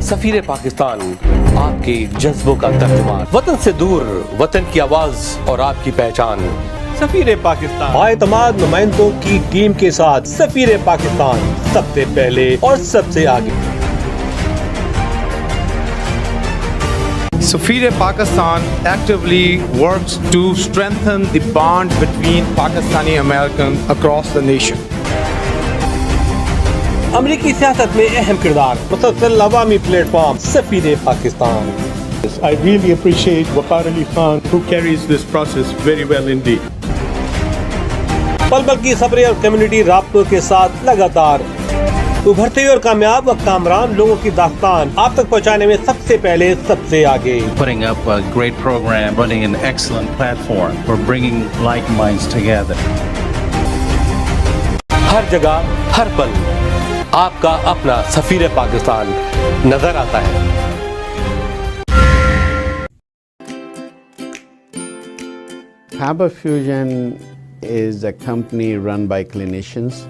सफीर पाकिस्तान आपके जज्बों का तर्जुमान, वतन से दूर वतन की आवाज और आपकी पहचान। सफीर पाकिस्तान बाएतमाद नुमाइंदों की टीम के साथ सफीर पाकिस्तान सबसे पहले और सबसे आगे। Safir Pakistan actively works to strengthen the bond between Pakistani Americans across the nation. अमरीकी सियासत में अहम किरदार, मुसलसल अवामी प्लेटफॉर्म सफीर Pakistan. I really appreciate Waqar Ali Khan, who carries this process very well indeed. पल पल की खबरें और कम्युनिटी राब्तों के साथ लगातार उभरते हुए और कामयाब व कामरान लोगों की दास्तान आप तक पहुंचाने में सबसे पहले सबसे आगे। Putting up a great program, running an excellent platform for bringing like minds together. हर जगह हर पल आपका अपना सफीर पाकिस्तान नजर आता है। Faber Fusion is a company run by clinicians.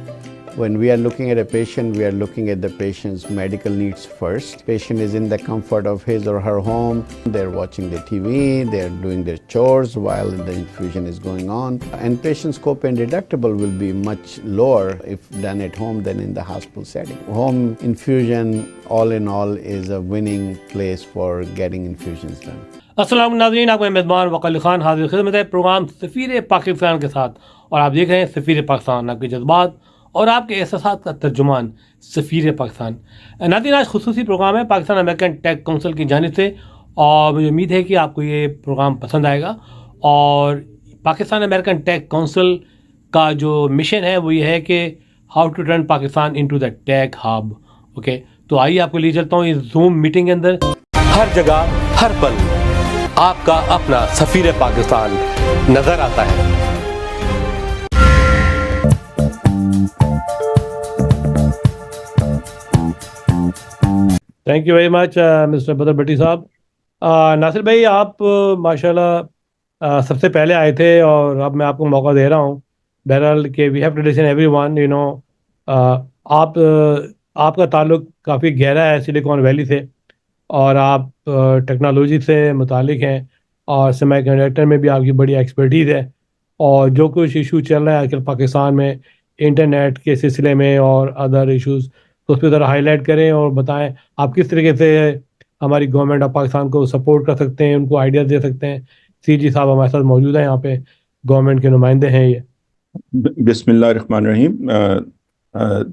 When we are looking at a patient, we are looking at the patient's medical needs first. Patient is in the comfort of his or her home. They're watching the TV, they're doing their chores while the infusion is going on. And patient's copay and deductible will be much lower if done at home than in the hospital setting. Home infusion, all in all, is a winning place for getting infusions done. अस्सलाम नाज़रीन, आपका मेज़बान वक़ार अली खान हाज़िर खिदमत है programme सफ़ीर पाकिस्तान के साथ, और आप देख रहे हैं सफ़ीर पाकिस्तान, आपके जज्बात और आपके एहसासात का तर्जुमान सफ़ीर पाकिस्तान। नाज़रीन, आज खुसूसी प्रोग्राम है पाकिस्तान अमेरिकन टेक काउंसिल की जानिब से, और मुझे उम्मीद है कि आपको ये प्रोग्राम पसंद आएगा। और पाकिस्तान अमेरिकन टेक काउंसिल का जो मिशन है वो ये है कि how to turn Pakistan into the tech hub. Okay, तो आइए आपको ले चलता हूँ इस जूम मीटिंग के अंदर। हर जगह हर पल आपका अपना सफीर पाकिस्तान नजर आता है। Thank you very much mister बदर भट्टी साहब। नासिर भाई, आप माशाल्लाह सबसे पहले आए थे और अब मैं आपको मौका दे रहा हूँ। बहरहाल कि we have to listen everyone, you know, आपका ताल्लुक़ काफ़ी गहरा है सिलिकॉन वैली से, और आप टेक्नोलॉजी से मुतालिक हैं, और सेमीकंडक्टर में भी आपकी बड़ी एक्सपर्टीज़ है। और जो कुछ इशू चल रहा है आजकल पाकिस्तान में इंटरनेट के सिलसिले में और अदर इश्यूज़, तो उस पर ज़रा हाईलाइट करें और बताएं आप किस तरीके से हमारी गवर्नमेंट ऑफ पाकिस्तान को सपोर्ट कर सकते हैं, उनको आइडियाज़ दे सकते हैं। सीजी साहब हमारे साथ मौजूद हैं, यहाँ पे गवर्नमेंट के नुमाइंदे हैं ये। Bismillahirrahmanirrahim.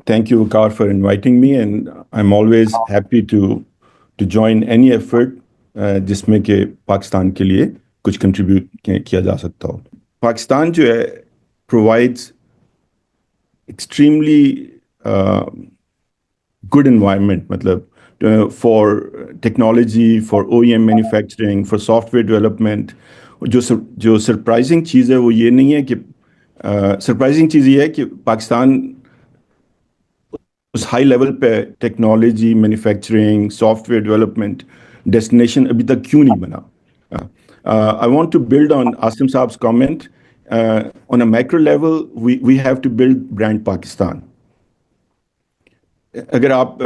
Thank you, Waqar, for inviting me, and I'm always happy to join any effort जिसमें कि पाकिस्तान के लिए कुछ कंट्रीब्यूट किया जा सकता हो। पाकिस्तान जो है provides extremely good environment, मतलब for technology, for OEM manufacturing, for software development. जो सरप्राइजिंग चीज़ है वो ये नहीं है कि सरप्राइजिंग चीज़ ये है कि पाकिस्तान उस हाई लेवल पे technology, manufacturing, software development destination अभी तक क्यों नहीं बना। I want to build on Asim साहब्स comment. On a macro level we have to build brand Pakistan. अगर आप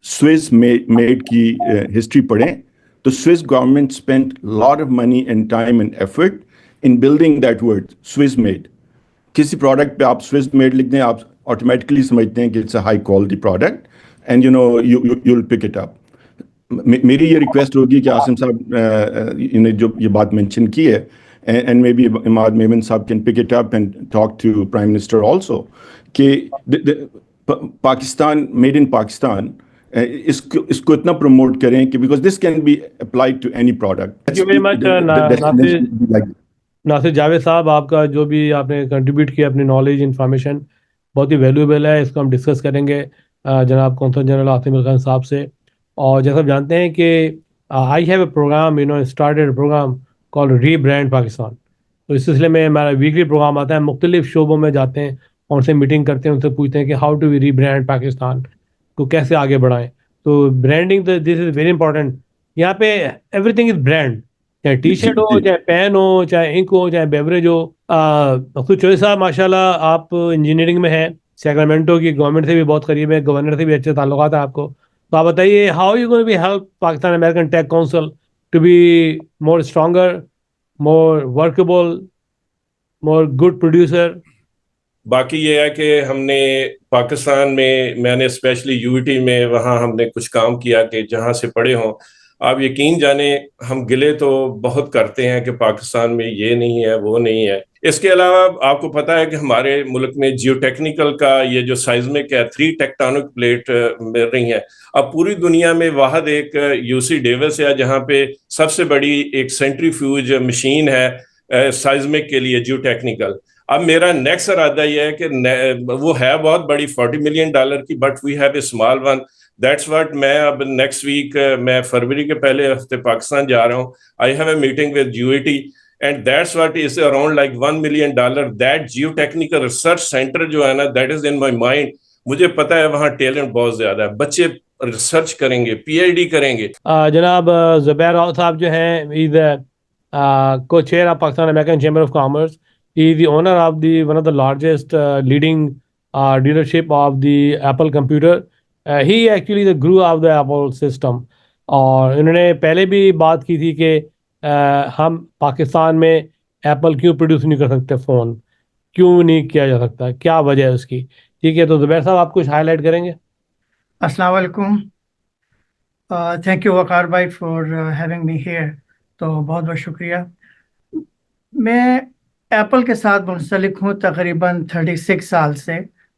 स्विस मेड की हिस्ट्री पढ़ें तो Swiss government spent lot of money and time and effort in building that word Swiss made. किसी product पे आप Swiss made लिख दें, आप ऑटोमेटिकली समझते हैं कि it's a high quality product and you know you will pick it up. मेरी ये रिक्वेस्ट होगी कि आसिम साहब ने जो ये बात मेंशन की है, and maybe Imad Memon साहब can pick it up and talk to prime minister also, कि पाकिस्तान, मेड इन पाकिस्तान, इसको इतना प्रमोट करें कि because this can be applied to any product. Nasir Javed sahab, आपका जो भी आपने कंट्रीब्यूट किया अपनी नॉलेज इंफॉर्मेशन बहुत ही वैल्यूएबल है, इसको हम डिस्कस करेंगे जनाब कौंसल जनरल आसिम अली खान साहब से। और जैसा आप जानते हैं कि I have a program, you know, started program called rebrand Pakistan. तो इस सिलसिले में हमारा वीकली प्रोग्राम आता है, मुख्तलिफ शोबों में जाते हैं, उनसे मीटिंग करते हैं, उनसे पूछते हैं कि how to we rebrand Pakistan, को कैसे आगे बढ़ाएं। तो branding, this is very important. यहाँ पे एवरीथिंग इज़ ब्रांड, चाहे टी शर्ट हो, चाहे पेन हो, चाहे इंक हो, चाहे बेवरेज हो। मकसूद चौधरी साहब, माशाल्लाह आप इंजीनियरिंग में हैं, सैक्रामेंटो की गवर्नमेंट से भी बहुत करीब है, गवर्नर से भी अच्छे ताल्लुकात है आपको। तो आप बताइए, how you going to be help Pakistan American tech council to be more stronger, more workable, more good producer? बाकी ये है कि हमने पाकिस्तान में, मैंने स्पेशली यूटी में, वहाँ हमने कुछ काम किया कि जहाँ से पढ़े हों। आप यकीन जाने, हम गिले तो बहुत करते हैं कि पाकिस्तान में ये नहीं है, वो नहीं है। इसके अलावा आपको पता है कि हमारे मुल्क में जियोटेक्निकल का ये जो साइज्मिक है, 3 टेक्टोनिक प्लेट मिल रही हैं। अब पूरी दुनिया में वाहद एक यूसी डेविस है जहाँ पे सबसे बड़ी एक सेंट्रीफ्यूज मशीन है साइज्मिक के लिए, जियोटेक्निकल। अब मेरा नेक्स्ट इरादा यह है कि वो है बहुत बड़ी $40 मिलियन की, but we have a small one. That's what मैं अब नेक्स्ट वीक, मैं फरवरी के पहले हफ्ते पाकिस्तान जा रहा हूँ। I have a meeting with UAT and that's what is around like $1 million. That Jio technical research centre जो है ना, that is in my mind. मुझे पता है वहाँ टैलेंट बहुत ज्यादा है, बच्चे रिसर्च करेंगे, पीएचडी करेंगे। जनाब जुबैर राव साहब जो हैं, इज को chair of Pakistan American chamber of commerce. He is the owner of the one of the largest leading dealership of the Apple computer. He actually the guru of the Apple system. और इन्होंने पहले भी बात की थी कि हम पाकिस्तान में एप्पल क्यों प्रोड्यूस नहीं कर सकते, फ़ोन क्यों नहीं किया जा सकता, क्या वजह है उसकी. ठीक है, तो जुबैर साहब आप कुछ हाईलाइट करेंगे? अस्सलाम वालेकुम. थैंक यू वकार भाई फॉर हैविंग मी हियर. तो बहुत बहुत शुक्रिया. मैं एप्पल के साथ मुंसलिक हूँ तकरीबन 36 साल से,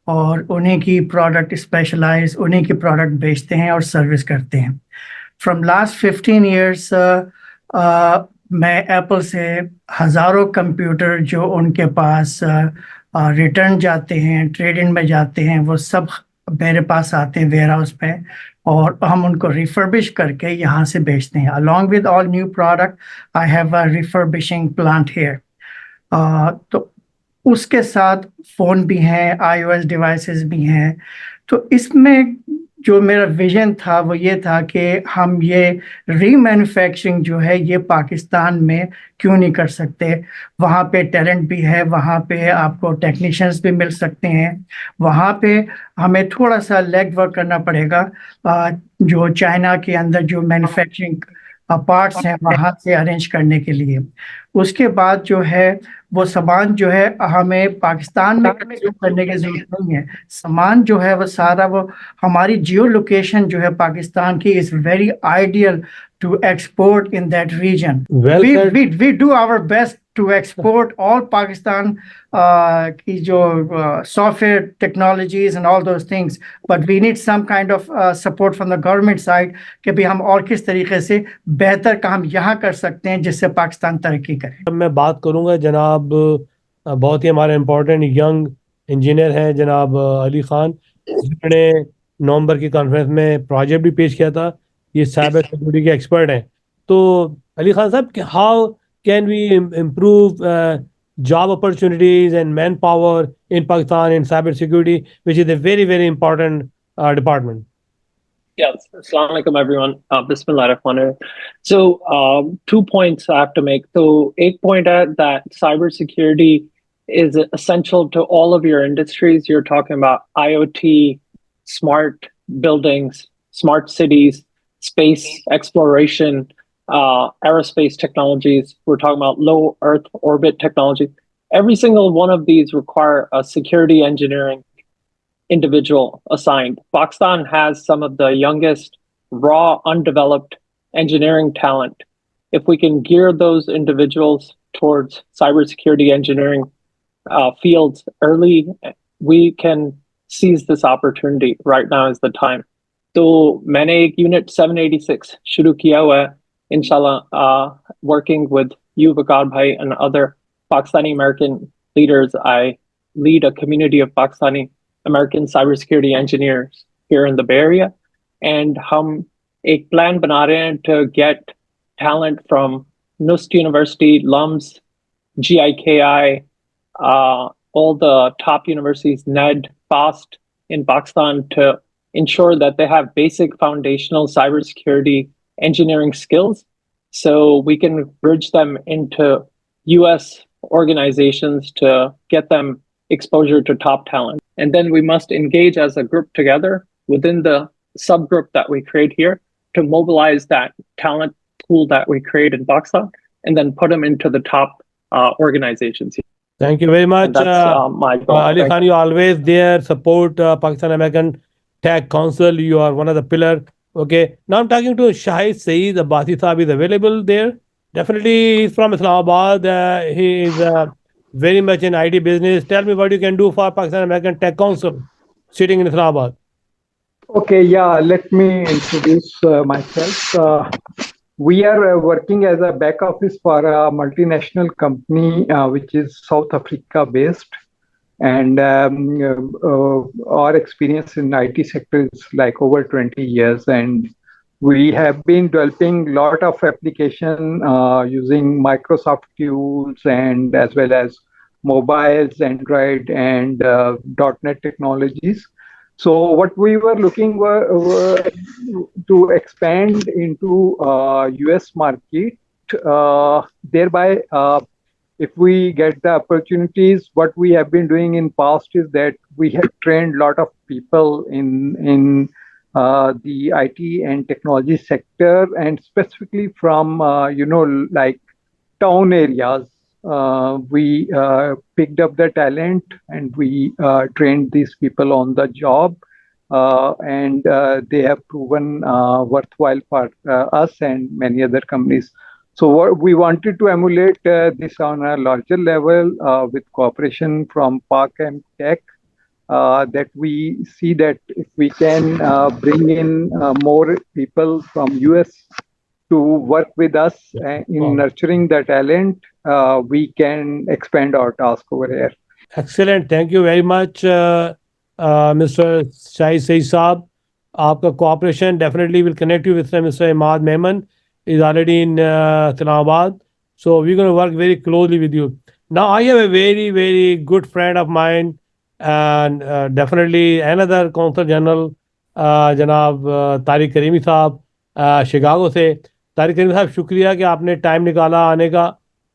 और उन्हीं की प्रोडक्ट स्पेशलाइज, उन्हीं की प्रोडक्ट बेचते हैं और सर्विस करते हैं. फ्रॉम लास्ट 15 ईयर्स मैं एप्पल से हज़ारों कंप्यूटर जो उनके पास रिटर्न जाते हैं, ट्रेड इन में जाते हैं, वो सब मेरे पास आते हैं वेयर हाउस पे, और हम उनको रिफर्बिश करके यहाँ से बेचते हैं. Along with all new product I have a refurbishing plant here. तो उसके साथ फ़ोन भी हैं, iOS डिवाइसेस भी हैं. तो इसमें जो मेरा विजन था वो ये था कि हम ये रीमैन्युफैक्चरिंग जो है ये पाकिस्तान में क्यों नहीं कर सकते. वहाँ पे टैलेंट भी है, वहाँ पे आपको टेक्नीशियंस भी मिल सकते हैं. वहाँ पे हमें थोड़ा सा लेग वर्क करना पड़ेगा, जो चाइना के अंदर जो मैन्युफैक्चरिंग पार्ट्स हैं वहाँ से अरेंज करने के लिए. उसके बाद जो है वो सामान जो है हमें पाकिस्तान में कंज्यूम करने की जरूरत नहीं है. सामान जो है वो सारा वो हमारी जियो लोकेशन जो है पाकिस्तान की is very ideal to export in that region. Well we do our best to export all Pakistan की जो software technologies and all those things, but we need some kind of support from the government side कि भी हम और किस तरीके से बेहतर काम यहाँ कर सकते हैं जिससे पाकिस्तान तरक्की करे. अब मैं बात करूँगा जनाब, बहुत ही हमारे इम्पोर्टेंट यंग इंजीनियर हैं जनाब अली खान, जिन्होंने नवंबर की कॉन्फ्रेंस में प्रोजेक्ट भी पेश किया था. ये साइबर सिक्योरिटी के एक्सपर्ट हैं. तो Ali Khan sahab, how can we improve job opportunities and manpower in Pakistan in cyber security, which is a very, very important department? Yes, Assalamu alaikum everyone. Bismillah ar-Rahman ar-Rahim. So 2 points I have to make. So एक point है that cybersecurity is essential to all of your industries. You're talking about IoT, smart buildings, smart cities, space exploration, aerospace technologies. We're talking about low Earth orbit technology. Every single one of these require a security engineering individual assigned. Pakistan has some of the youngest raw undeveloped engineering talent. If we can gear those individuals towards cybersecurity engineering fields early, we can seize this opportunity. Right now is the time. तो मैंने एक unit 786 शुरू किया हुआ है, इंशाल्लाह, working with you, Vakar bhai, and other Pakistani American leaders. I lead a community of Pakistani American cybersecurity engineers here in the Bay Area, and हम एक plan बना रहे हैं to get talent from NUST University, LUMS, GIKI, all the top universities, NED, FAST in Pakistan, to ensure that they have basic foundational cybersecurity engineering skills so we can bridge them into US organizations to get them exposure to top talent. And then we must engage as a group together within the subgroup that we create here to mobilize that talent pool that we create in Pakistan and then put them into the top organizations here. Thank you very much. And that's my goal. Ali Thank Khan, you always there, support Pakistan American Tech Council. You are one of the pillar. Okay. Now I'm talking to Shahid Saeed Abbasi Saab is available there. Definitely he's from Islamabad. He is very much in IT business. Tell me what you can do for Pakistan American Tech Council sitting in Islamabad. Okay, yeah, let me introduce myself. We are working as a back office for a multinational company which is South Africa based, and our experience in IT sector is like over 20 years, and we have been developing a lot of application using Microsoft tools and as well as mobiles, Android, and .NET technologies. So what we were looking were to expand into US market, thereby if we get the opportunities, what we have been doing in past is that we have trained a lot of people in the IT and technology sector, and specifically from like town areas. We picked up the talent and we trained these people on the job, and they have proven worthwhile for us and many other companies. So what we wanted to emulate this on a larger level with cooperation from PakM Tech, that we see that if we can bring in more people from US to work with us in nurturing the talent, we can expand our task over here. Excellent. Thank you very much, Mr. Shahid Saeed Saab. Aapka cooperation definitely will connect you with Mr. Imad Mehman. Is already in Islamabad. So we're going to work very closely with you. Now I have a very, very good friend of mine and definitely another Consul General, Janab Tariq Karimi Saab, Chicago से. तारिक करीम साहब शुक्रिया कि आपने time निकाला आने का,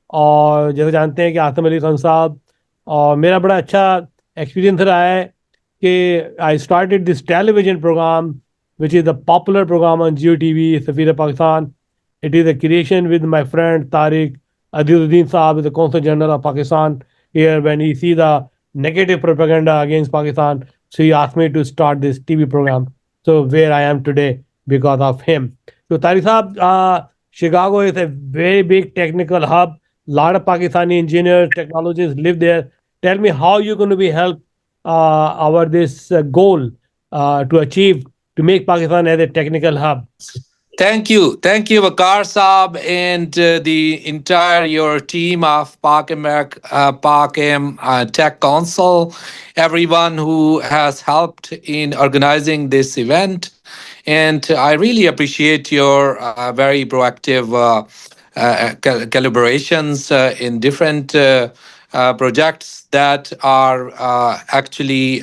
और जैसे जानते हैं कि आसिम अली खान साहब, और मेरा बड़ा अच्छा एक्सपीरियंस रहा है कि I started this television program which is the popular program on Jio TV, Safir Pakistan. It is a creation with my friend Tariq Adiluddin Saab, the Consul General of Pakistan here. When he see the negative propaganda against Pakistan, so he asked me to start this TV program. So where I am today because of him. So Tariq Saab, Chicago is a very big technical hub. Lot of Pakistani engineers, technologists live there. Tell me how you're going to be help our this goal to achieve, to make Pakistan as a technical hub. Thank you, Waqar Saab, and the entire your team of PakM Tech Council, everyone who has helped in organizing this event. And I really appreciate your very proactive collaborations in different projects that are actually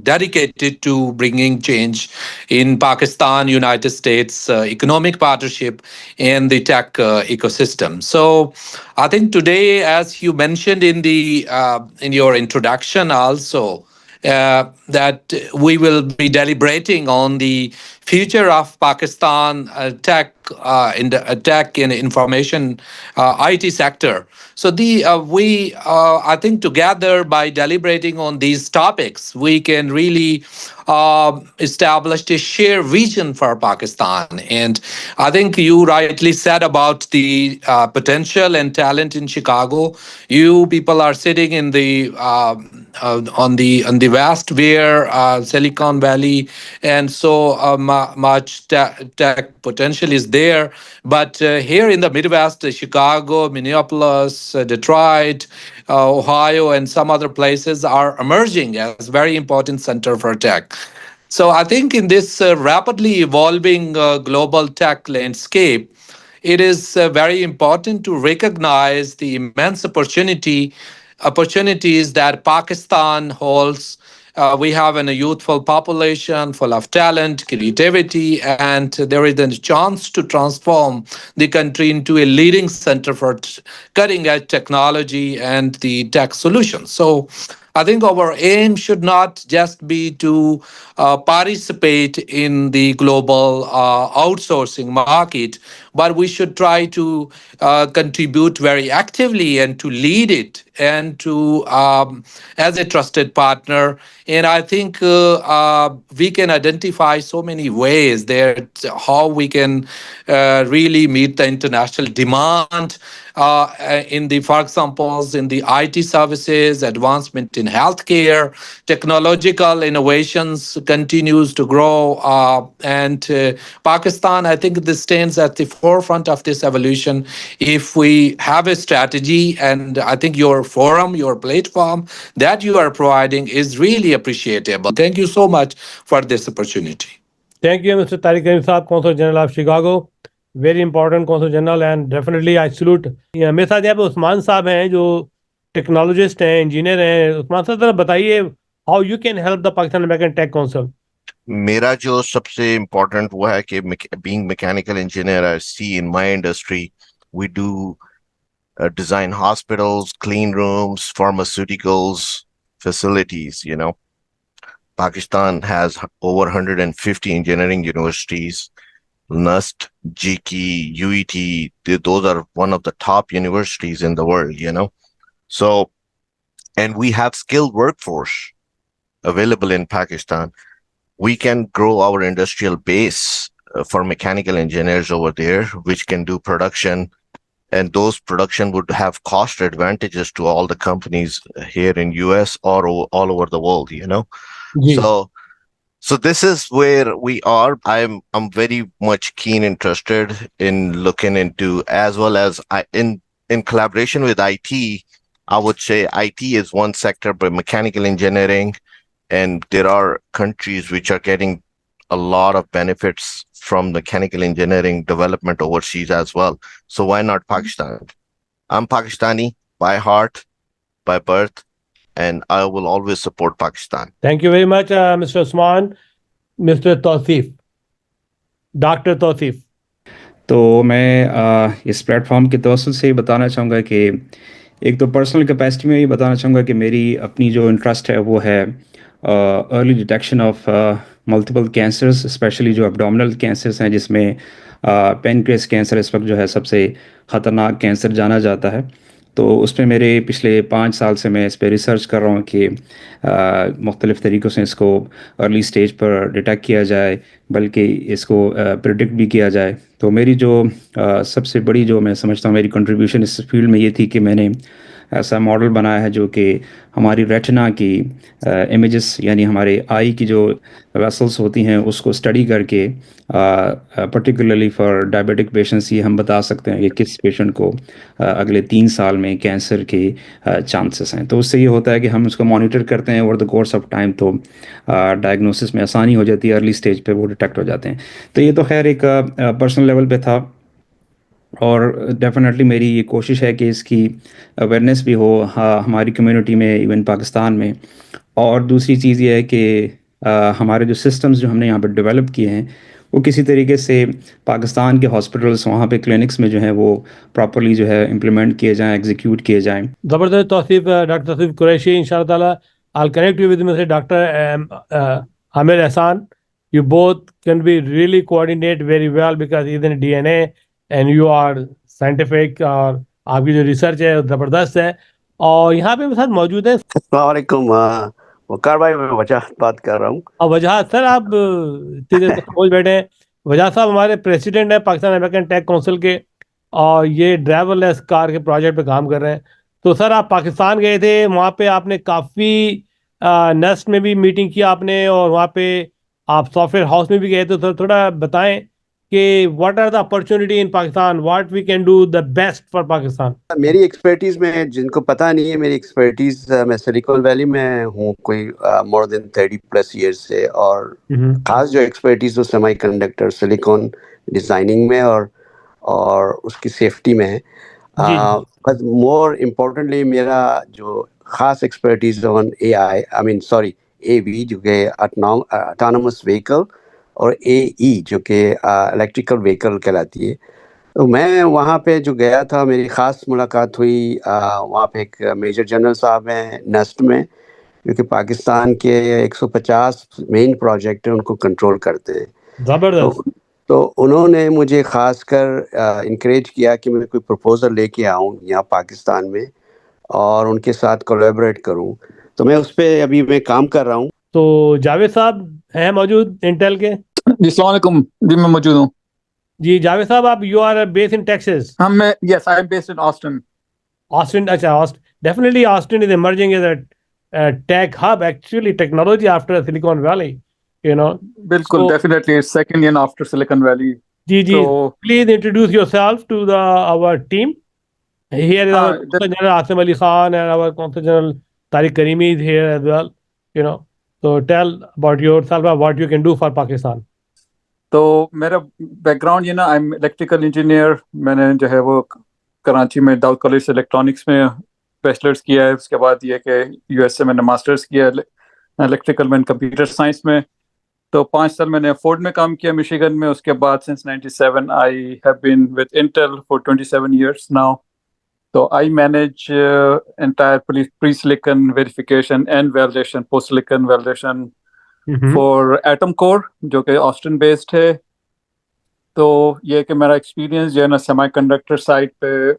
dedicated to bringing change in Pakistan, United States economic partnership and the tech ecosystem. So I think today, as you mentioned in the in your introduction also, that we will be deliberating on the future of Pakistan tech in the tech and information IT sector. So we I think together by deliberating on these topics, we can really establish a shared vision for Pakistan. And I think you rightly said about the potential and talent in Chicago. You people are sitting in the on the west, where Silicon Valley and so much tech potential is there. But here in the Midwest, Chicago, Minneapolis, Detroit, Ohio, and some other places are emerging as very important center for tech. So I think in this rapidly evolving global tech landscape, it is very important to recognize the immense opportunities that Pakistan holds. We have a youthful population full of talent, creativity, and there is a chance to transform the country into a leading center for cutting-edge technology and the tech solutions. So I think our aim should not just be to participate in the global outsourcing market, but we should try to contribute very actively and to lead it and to as a trusted partner. And I think we can identify so many ways there how we can really meet the international demand in the, for example, in the IT services, advancement in healthcare, technological innovations continues to grow. And Pakistan, I think this stands at the forefront of this evolution. If we have a strategy, and I think your forum, your platform that you are providing is really appreciable. Thank you so much for this opportunity. Thank you, Mr. Tariq Karim Saab, Consul General of Chicago. Very important Consul General, and definitely I salute. मेरे साथ यहाँ पे उस्मान साहब हैं जो technologist हैं, engineer हैं. उस्मान साहब जरा बताइए how you can help the Pakistan American Tech Council. मेरा जो सबसे इम्पोर्टेंट वो है कि being mechanical engineer, I see in my industry, we do design hospitals, clean rooms, pharmaceuticals, facilities, you know. Pakistan has over 150 engineering universities. NUST, GKI, UET, those are one of the top universities in the world, you know. So, and we have skilled workforce available in Pakistan. We can grow our industrial base for mechanical engineers over there, which can do production. And those production would have cost advantages to all the companies here in US or all over the world, you know. Yes. So this is where we are. I'm very much interested in looking into, as well as in collaboration with IT. I would say IT is one sector, but mechanical engineering, and there are countries which are getting a lot of benefits from mechanical engineering development overseas as well. So why not Pakistan? I'm Pakistani by heart, by birth, and I will always support Pakistan. Thank you very much, Mr. Usman. Mr. Tawseef, Dr. Tawseef. तो मैं इस platform के तवस्सुल से बताना चाहूँगा कि एक तो पर्सनल कैपेसिटी में ये बताना चाहूँगा कि मेरी अपनी जो इंटरेस्ट है वो है early detection of multiple cancers, specially जो एब्डोमिनल कैंसर्स हैं, जिसमें पेनक्रियास कैंसर इस वक्त जो है सबसे ख़तरनाक कैंसर जाना जाता है. तो उस पर मेरे पिछले 5 साल से मैं इस पर रिसर्च कर रहा हूँ कि मुख्तलिफ़ तरीक़ों से इसको अर्ली स्टेज पर डिटेक्ट किया जाए, बल्कि इसको प्रिडिक्ट भी किया जाए. तो मेरी जो सबसे बड़ी जो मैं समझता हूँ मेरी कंट्रीब्यूशन इस फील्ड में ये थी कि मैंने ऐसा मॉडल बनाया है जो कि हमारी रेटिना की इमेजेस, यानी हमारे आई की जो वेसल्स होती हैं उसको स्टडी करके पर्टिकुलरली फॉर डायबिटिक पेशेंट्स ये हम बता सकते हैं कि किस पेशेंट को अगले 3 साल में कैंसर के चांसेस हैं. तो उससे ये होता है कि हम उसको मॉनिटर करते हैं over the course of time, तो डायग्नोसिस में आसानी हो जाती है, अर्ली स्टेज पे वो डिटेक्ट हो जाते हैं. तो ये तो खैर एक पर्सनल लेवल पे था, और डेफिनेटली मेरी ये कोशिश है कि इसकी अवेयरनेस भी हो हमारी कम्युनिटी में, इवन पाकिस्तान में. और दूसरी चीज़ ये है कि हमारे जो सिस्टम्स जो हमने यहाँ पर डेवलप किए हैं वो किसी तरीके से पाकिस्तान के हॉस्पिटल्स, वहाँ पे क्लिनिक्स में जो है वो प्रॉपर्ली जो है इम्प्लीमेंट किए जाएँ, एग्जीक्यूट किए जाएँ. ज़बरदस्त तौसीफ डॉक्टर तौसीफ कुरैशी. इंशाअल्लाह ताला I'll connect you with Mr. Dr. Amir Ehsan. You both can be really coordinate very well because he's in DNA and you are scientific, और आपकी जो रिसर्च है ज़बरदस्त है. और यहाँ पे मेरे साथ मौजूद है अस्सलाम वालेकुम वकार भाई, मैं वजाहत बात कर रहा हूँ. और वजाहत सर, आप इतनी देर से खोज बैठे हैं. वजाहत साहब हमारे प्रेसिडेंट है पाकिस्तान अमेरिकन टेक काउंसिल के, और ये ड्राइवरलेस कार के प्रोजेक्ट पे काम कर रहे हैं. तो सर आप पाकिस्तान गए थे, वहाँ पे आपने काफ़ी नेस्ट में भी मीटिंग की आपने, और वहाँ पे आप सॉफ्टवेयर हाउस में भी गए. तो सर थोड़ा बताएं कि what are the opportunity in Pakistan, what we can do the best for Pakistan. मेरी एक्सपर्टीज़ में, जिनको पता नहीं है, मेरी एक्सपर्टीज़ मैं सिलिकॉन वैली में हूँ कोई मोर देन 30+ ईयर्स से, और ख़ास जो एक्सपर्टीज़ वो सेमी कंडक्टर सिलिकॉन डिज़ाइनिंग में और उसकी सेफ्टी में है. बट मोर इम्पोर्टेंटली मेरा जो ख़ास एक्सपर्टीज़ ऑन AV जो कि ऑटोनोमस व्हीकल, और AE जो कि इलेक्ट्रिकल व्हीकल कहलाती है. तो मैं वहाँ पे जो गया था, मेरी ख़ास मुलाकात हुई वहाँ पे एक मेजर जनरल साहब हैं नस्ट में, کیونکہ پاکستان کے 150 مین پروجیکٹ ہیں ان کو کنٹرول کرتے ہیں. زبردست. تو انہوں نے مجھے خاص کر انکریج کیا کہ میں کوئی پروپوزل لے کے آؤں یہاں پاکستان میں اور ان کے ساتھ کولیبریٹ کروں. تو میں اس پہ ابھی میں کام کر رہا ہوں. تو جاوید صاحب ہیں موجود انٹیل کے؟ جی السلام علیکم. جی میں موجود ہوں. جی جاوید صاحب آپ you are base in Texas? ہم میں yes I am based in Austin. Austin. اچھا definitely Austin is emerging as a tech hub actually technology after Silicon Valley you know. بالکل definitely second in after Silicon Valley. جی جی please introduce yourself to the our team. Here is our Consul General Asim Ali Khan and our Consul General Tariq Karimi is here as well. You know, so tell about yourself and what you can do for Pakistan. تو میرا back ground یہ نا I am electrical engineer. میں نے جو ہے وہ کراچی میں داؤد کالج سے الیکٹرانکس میں بیچلرس کیا ہے. اس کے بعد یہ کہ یو ایس سے میں نے ماسٹرس کیا الیکٹریکل میں کمپیوٹر سائنس میں. تو 5 سال میں نے فورڈ میں کام کیا مشیگن میں. اس کے بعد since 97 I have been with Intel for 27 years now. تو I manage entire pre silicon verification and validation post silicon validation for atom core جو کہ آسٹن بیسڈ ہے. تو یہ کہ میرا ایکسپیرینس جو ہے نا سیمی کنڈکٹر سائٹ پہ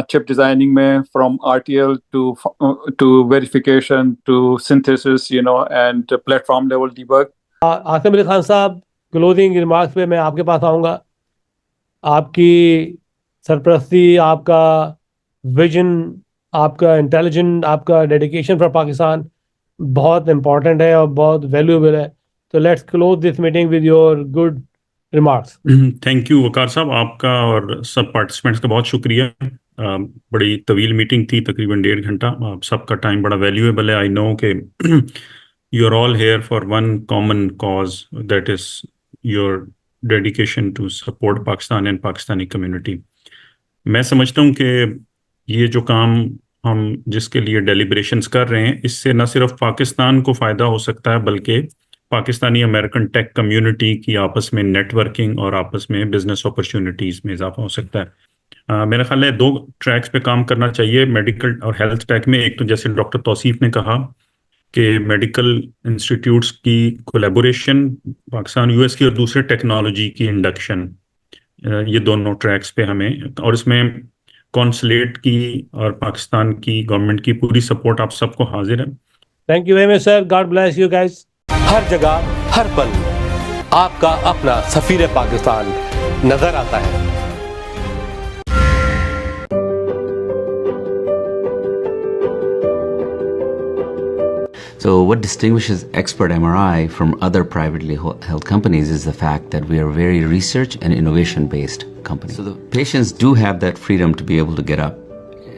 چپ ڈیزائننگ میں from RTL to verification to synthesis you know and platform level debug. Asim Ali Khan صاحب کلوزنگ ریمارکس پہ میں آپ کے پاس آؤں گا. آپ کی سرپرستی, آپ کا ویژن, آپ کا انٹیلیجنٹ, آپ کا ڈیڈیکیشن فار پاکستان بہت امپورٹنٹ ہے اور بہت ویلیوبل ہے. تو let's close this meeting with your good remarks. Thank you Waqar صاحب, آپ کا اور سب پارٹیسپینٹس کا بہت شکریہ. بڑی طویل میٹنگ تھی, تقریباً 1.5 گھنٹہ. آپ سب کا ٹائم بڑا ویلیویبل ہے. آئی نو کہ you are all here for one common cause, that is your dedication to support Pakistan and Pakistani community. میں سمجھتا ہوں کہ یہ جو کام ہم جس کے لیے ڈیلیبریشنز کر رہے ہیں, اس سے نہ صرف پاکستان کو فائدہ ہو سکتا ہے بلکہ پاکستانی امریکن ٹیک کمیونٹی کی آپس میں نیٹ ورکنگ اور آپس میں بزنس اپرچونیٹیز میں اضافہ ہو سکتا ہے. میرا خیال ہے 2 ٹریکس پہ کام کرنا چاہیے میڈیکل اور ہیلتھ ٹیک میں. ایک تو جیسے ڈاکٹر توصیف نے کہا کہ میڈیکل انسٹیٹیوٹس کی کولیبوریشن پاکستان یو ایس کی, اور دوسرے ٹیکنالوجی کی انڈکشن. یہ دونوں ٹریکس پہ ہمیں, اور اس میں کونسلیٹ کی اور پاکستان کی گورنمنٹ کی پوری سپورٹ آپ سب کو حاضر ہے. Thank you very much sir. God bless you guys. ہر جگہ ہر پل آپ کا اپنا سفیر پاکستان نظر آتا ہے. So what distinguishes Expert MRI from other privately held companies is the fact that we are a very research and innovation based company. So the patients do have that freedom to be able to get up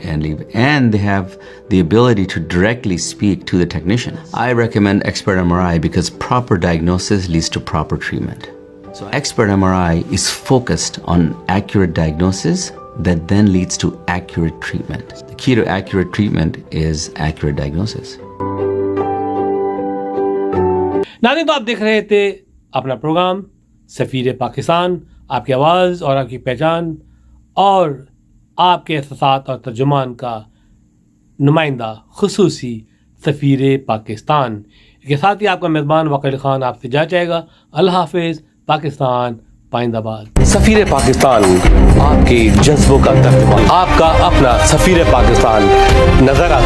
and leave, and they have the ability to directly speak to the technician. I recommend Expert MRI because proper diagnosis leads to proper treatment. So Expert MRI is focused on accurate diagnosis that then leads to accurate treatment. The key to accurate treatment is accurate diagnosis. ناظرین, تو آپ دیکھ رہے تھے اپنا programme سفیر پاکستان, آپ کی آواز اور آپ کی پہچان اور آپ کے احساسات اور ترجمان کا نمائندہ خصوصی سفیر پاکستان کے ساتھ ہی آپ کا میزبان وقار علی خان آپ سے جا جائے گا. اللہ حافظ. پاکستان پائندہ باد. سفیر پاکستان آپ کے جذبوں کا ترجمان, آپ کا اپنا سفیر پاکستان نظر آتا ہے.